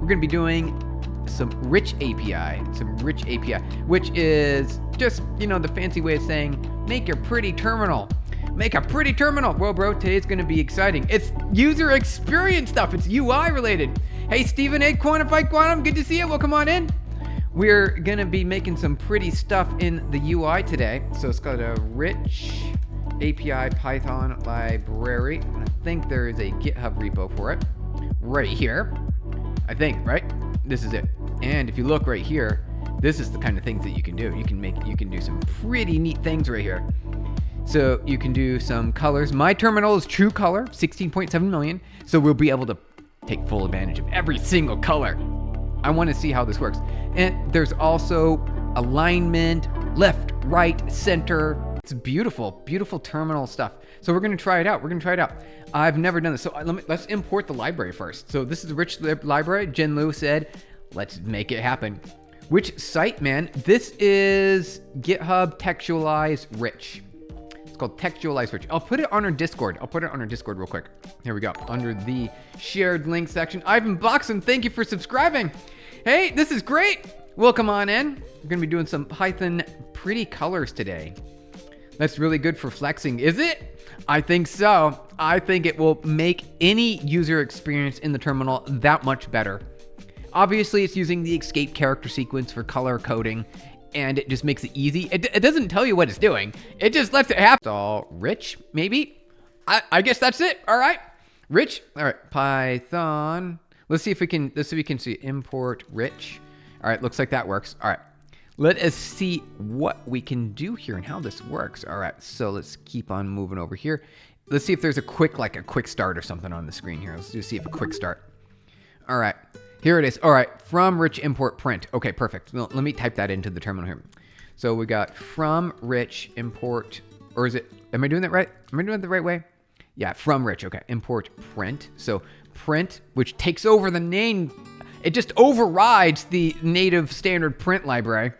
going to be doing some rich API, which is just, the fancy way of saying, make your pretty terminal. Make a pretty terminal. Well, bro, today's going to be exciting. It's user experience stuff. It's UI related. Hey, Stephen A. Quantified Quantum, good to see you. Welcome on in. We're going to be making some pretty stuff in the UI today. So it's got a rich API Python library. I think there is a GitHub repo for it right here. I think, right? This is it. And if you look right here, this is the kind of things that you can do. You can do some pretty neat things right here. So you can do some colors. My terminal is true color, 16.7 million. So we'll be able to take full advantage of every single color. I want to see how this works. And there's also alignment, left, right, center. It's beautiful, beautiful terminal stuff. So we're going to try it out. I've never done this. So let's import the library first. So this is the rich library. Jen Liu said, let's make it happen. Which site, man? This is GitHub Textualize Rich. It's called Textualize Rich. I'll put it on our Discord. Real quick. Here we go. Under the shared link section. Ivan Boxon, thank you for subscribing. Hey, this is great. Welcome on in. We're going to be doing some Python pretty colors today. That's really good for flexing, is it? I think so. I think it will make any user experience in the terminal that much better. Obviously, it's using the escape character sequence for color coding, and it just makes it easy. It doesn't tell you what it's doing. It just lets it happen. It's all rich, maybe? I guess that's it. All right. Rich. All right. Python. Let's see if we can see import rich. All right. Looks like that works. All right. Let us see what we can do here and how this works. All right. So let's keep on moving over here. Let's see if there's a quick start or something on the screen here. Let's just see if a quick start. All right. Here it is. All right, from rich import print. Okay, perfect. Let me type that into the terminal here. So we got from rich import, or is it, am I doing that right? Am I doing it the right way? Yeah, from rich, okay. Import print. So print, which takes over the name, it just overrides the native standard print library,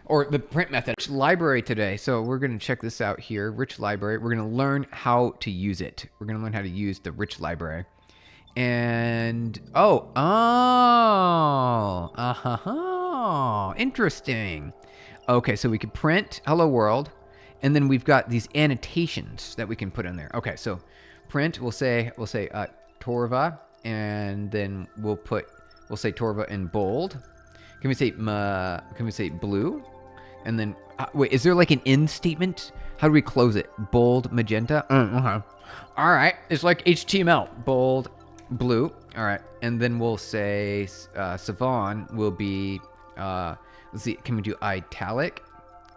or the print method. Rich library today. So we're gonna check this out here, rich library. We're gonna learn how to use it. We're gonna learn how to use the rich library. And, interesting. Okay, so we could print hello world, and then we've got these annotations that we can put in there. Okay, so print, we'll say Torva, and then we'll say Torva in bold. Can we say blue? And then, wait, is there like an end statement? How do we close it? Bold, magenta? All right, it's like HTML, bold, blue. All right, and then we'll say Savon will be let's see, can we do italic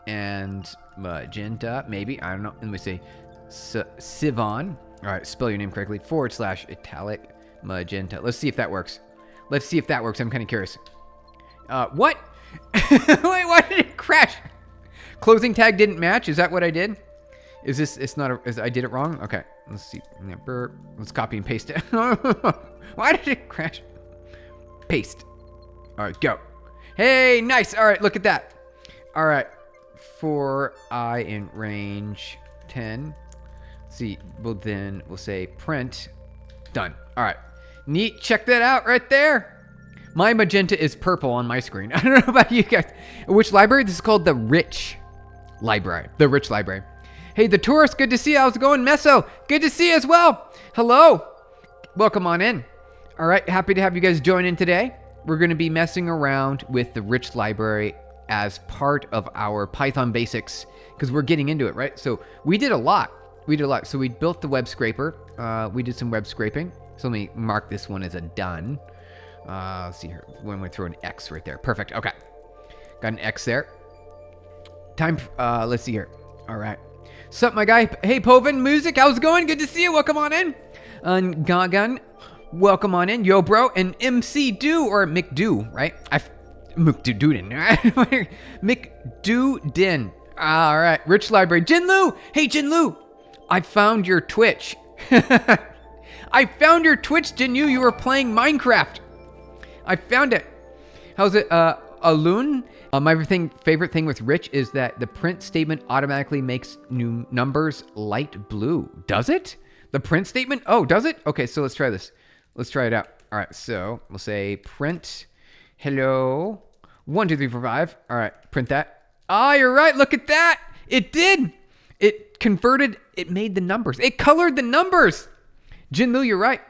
and magenta? Maybe, I don't know. And we say Sivon. All right, spell your name correctly. / italic magenta. Let's see if that works. I'm kind of curious. What? Wait, why did it crash? Closing tag didn't match. Is that what I did? Is this? It's not. I did it wrong. Okay. Let's see. Let's copy and paste it. Why did it crash? Paste. All right, go. Hey, nice. All right, look at that. All right, for I in range 10. Let's see. We'll say print. Done. All right. Neat. Check that out right there. My magenta is purple on my screen. I don't know about you guys. Which library? This is called the Rich Library. The Rich Library. Hey, the tourist, good to see you. How's it going? Meso, good to see you as well. Hello. Welcome on in. All right, happy to have you guys join in today. We're going to be messing around with the Rich Library as part of our Python basics because we're getting into it, right? So we did a lot. So we built the web scraper. We did some web scraping. So let me mark this one as a done. Let's see here. When we throw an X right there. Perfect. Okay. Got an X there. Time. Let's see here. All right. Sup, my guy? Hey, Povin Music, how's it going? Good to see you. Welcome on in. Gagan, welcome on in. Yo, bro. And MC Do, or McDo, right? McDoodin. McDoodin. All right. Rich Library. Jinlu. Hey, Jinlu. I found your Twitch. I found your Twitch, Jinlu. You were playing Minecraft. I found it. How's it? Alun? My favorite thing with Rich is that the print statement automatically makes new numbers light blue. Does it? The print statement? Oh, does it? Okay, so let's try this. Let's try it out. All right, so we'll say print hello 1 2 3 4 5. All right, print that. Ah, you're right. Look at that. It did. It converted. It made the numbers. It colored the numbers. Jinlu, you're right.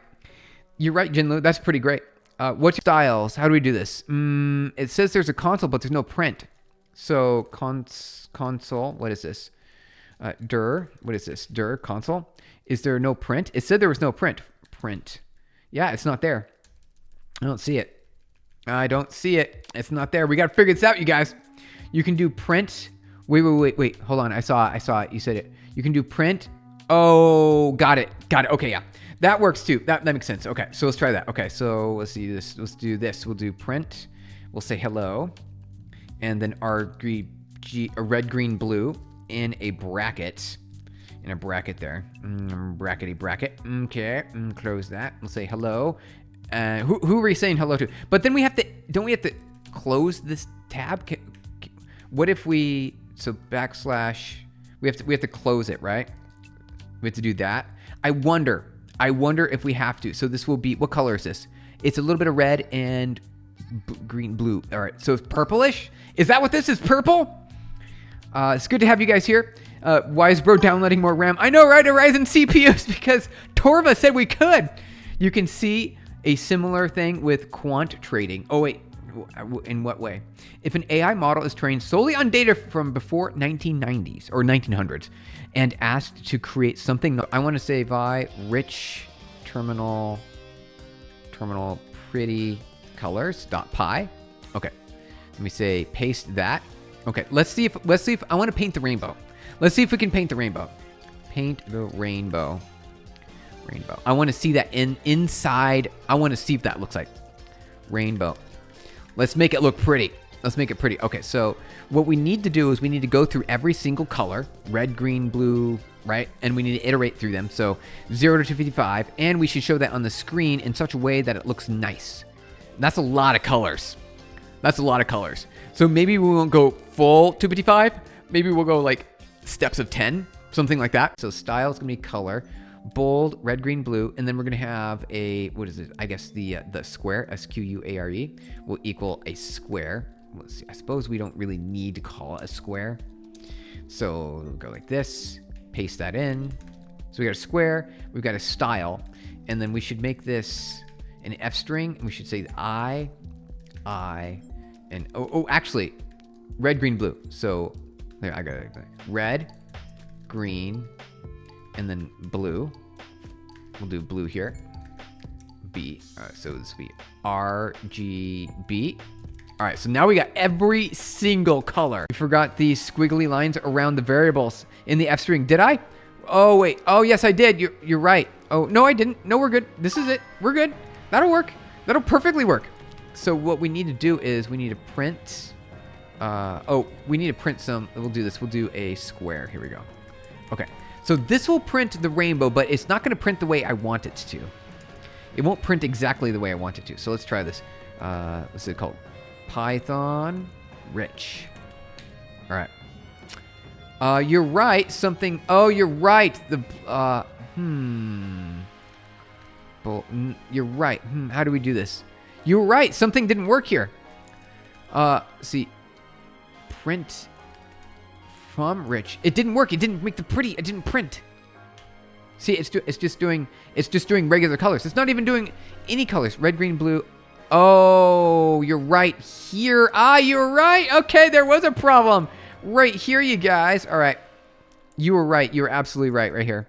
You're right, Jinlu. That's pretty great. What's styles? How do we do this? It says there's a console, but there's no print. So console. What is this? Dir. What is this? Dir console. Is there no print? It said there was no print. Print. Yeah, it's not there. I don't see it. I don't see it. It's not there. We got to figure this out, you guys. You can do print. Wait. Hold on. I saw it. You said it. You can do print. Oh, got it. Okay, yeah. That works too. That makes sense. Okay, so let's try that. Okay, so let's see this. Let's do this. We'll do print. We'll say hello. And then a red, green, blue in a bracket. In a bracket there. Brackety bracket. Okay, close that. We'll say hello. Who are we saying hello to? But then don't we have to close this tab? What if so backslash, we have to close it, right? We have to do that. I wonder if we have to. So this will be, what color is this? It's a little bit of red and green, blue. All right, so it's purplish. Is that what this is, purple? It's good to have you guys here. Why is bro downloading more RAM? I know, right? A Ryzen CPUs, because Torva said we could. You can see a similar thing with quant trading. Oh, wait. In what way? If an AI model is trained solely on data from before 1990s or 1900s and asked to create something, I want to say by rich terminal pretty colors.py. Okay. Let me say paste that. Okay. Let's see if I want to paint the rainbow. Let's see if we can paint the rainbow. Paint the rainbow. I want to see that inside. I want to see if that looks like rainbow. Let's make it look pretty. Let's make it pretty. Okay, so what we need to do is we need to go through every single color, red, green, blue, right? And we need to iterate through them. So 0 to 255, and we should show that on the screen in such a way that it looks nice. That's a lot of colors. So maybe we won't go full 255. Maybe we'll go like steps of 10, something like that. So style is gonna be color, bold, red, green, blue, and then we're gonna have a, what is it? I guess the square, SQUARE, will equal a square. Let's see, I suppose we don't really need to call it a square. So we'll go like this, paste that in. So we got a square, we've got a style, and then we should make this an F string, and we should say I, and actually, red, green, blue. So there, I got it. Red, green, and then blue. We'll do blue here. B. All right, so this will be RGB. All right, so now we got every single color. We forgot the squiggly lines around the variables in the F string. Did I? Oh, wait. Oh, yes, I did. You're right. Oh, no, I didn't. No, we're good. This is it. We're good. That'll work. That'll perfectly work. So what we need to do is we need to print. We need to print some. We'll do this. We'll do a square. Here we go. Okay. So this will print the rainbow, but it's not going to print the way I want it to. It won't print exactly the way I want it to. So let's try this. What's it called? Python rich. All right. You're right. Something. Oh, you're right. You're right. How do we do this? You're right. Something didn't work here. See. Print from rich. It didn't work. It didn't make the pretty. It didn't print. See, it's just doing regular colors. It's not even doing any colors. Red, green, blue. Oh, you're right here. You're right. Okay, there was a problem right here, you guys. All right. You were right. You were absolutely right here.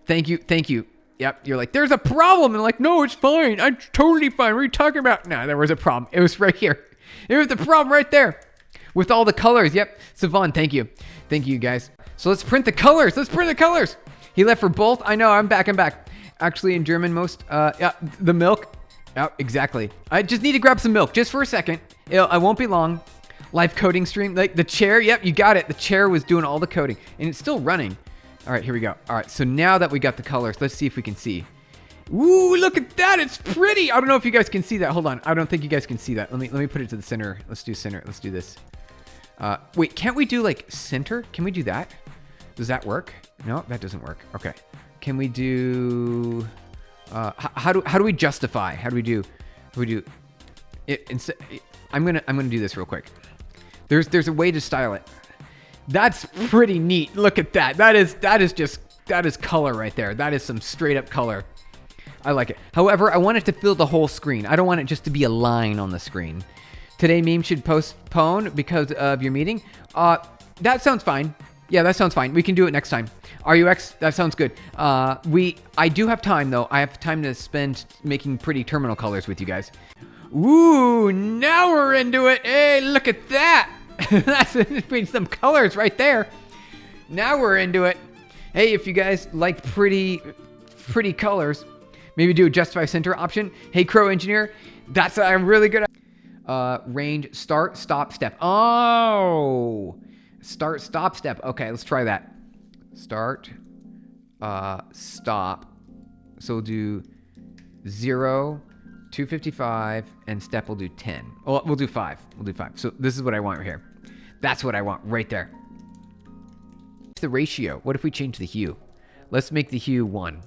Thank you. Yep, you're like, there's a problem. And I'm like, no, it's fine. I'm totally fine. What are you talking about? No, there was a problem. It was right here. It was the problem right there with all the colors. Yep. Savon, thank you. Thank you, guys. So let's print the colors. He left for both. I know, I'm back. Actually, in German most, yeah, the milk. Oh, exactly. I just need to grab some milk just for a second. I won't be long. Live coding stream. Like the chair. Yep, you got it. The chair was doing all the coding and it's still running. All right, here we go. All right, so now that we got the colors, let's see if we can see. Ooh, look at that. It's pretty. I don't know if you guys can see that. Hold on. I don't think you guys can see that. Let me put it to the center. Let's do center. Let's do this. Wait, can't we do like center? Can we do that? Does that work? No, that doesn't work. Okay. Can we do How do we justify? How do we do it? I'm gonna do this real quick. There's a way to style it. That's pretty neat. Look at that. That is color right there. That is some straight up color. I like it. However, I want it to fill the whole screen. I don't want it just to be a line on the screen. Today meme should postpone because of your meeting. That sounds fine. Yeah, that sounds fine. We can do it next time. RUX, that sounds good. I do have time though. I have time to spend making pretty terminal colors with you guys. Ooh, now we're into it. Hey, look at that. That's some colors right there. Now we're into it. Hey, if you guys like pretty colors, maybe do a justify center option. Hey, Crow Engineer, that's I'm really good at. Range, start, stop, step. Oh, start, stop, step. Okay, let's try that. Start, stop. So we'll do 0, 255, and step will do 10. Oh, we'll do 5. We'll do 5. So this is what I want right here. That's what I want right there. The ratio. What if we change the hue? Let's make the hue 1.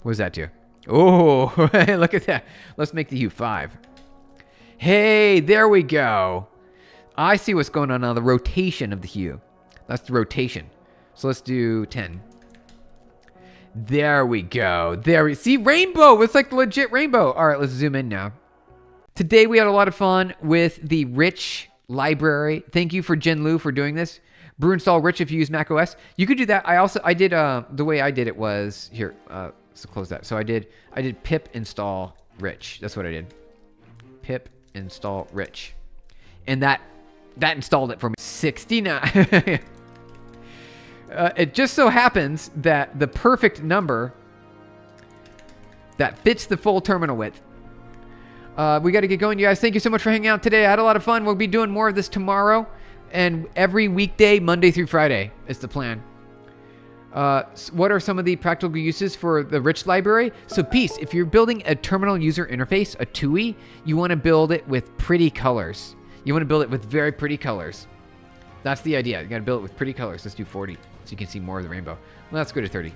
What does that do? Oh, look at that. Let's make the hue 5. Hey, there we go. I see what's going on now. The rotation of the hue. That's the rotation. So let's do 10. There we go. There we see rainbow. It's like the legit rainbow. All right, let's zoom in now. Today we had a lot of fun with the Rich library. Thank you for Jen Lu for doing this. Brew install Rich if you use Mac OS. You could do that. I did the way I did it was here. So close that. So I did pip install Rich. That's what I did. Pip install Rich, and that installed it for me. 69. It just so happens that the perfect number that fits the full terminal width. We got to get going, you guys. Thank you so much for hanging out today. I had a lot of fun. We'll be doing more of this tomorrow, and every weekday, Monday through Friday, is the plan. What are some of the practical uses for the Rich library? So, Peace, if you're building a terminal user interface, a TUI, you want to build it with pretty colors. You want to build it with very pretty colors. That's the idea. You got to build it with pretty colors. Let's do 40 so you can see more of the rainbow. Well, let's go to 30.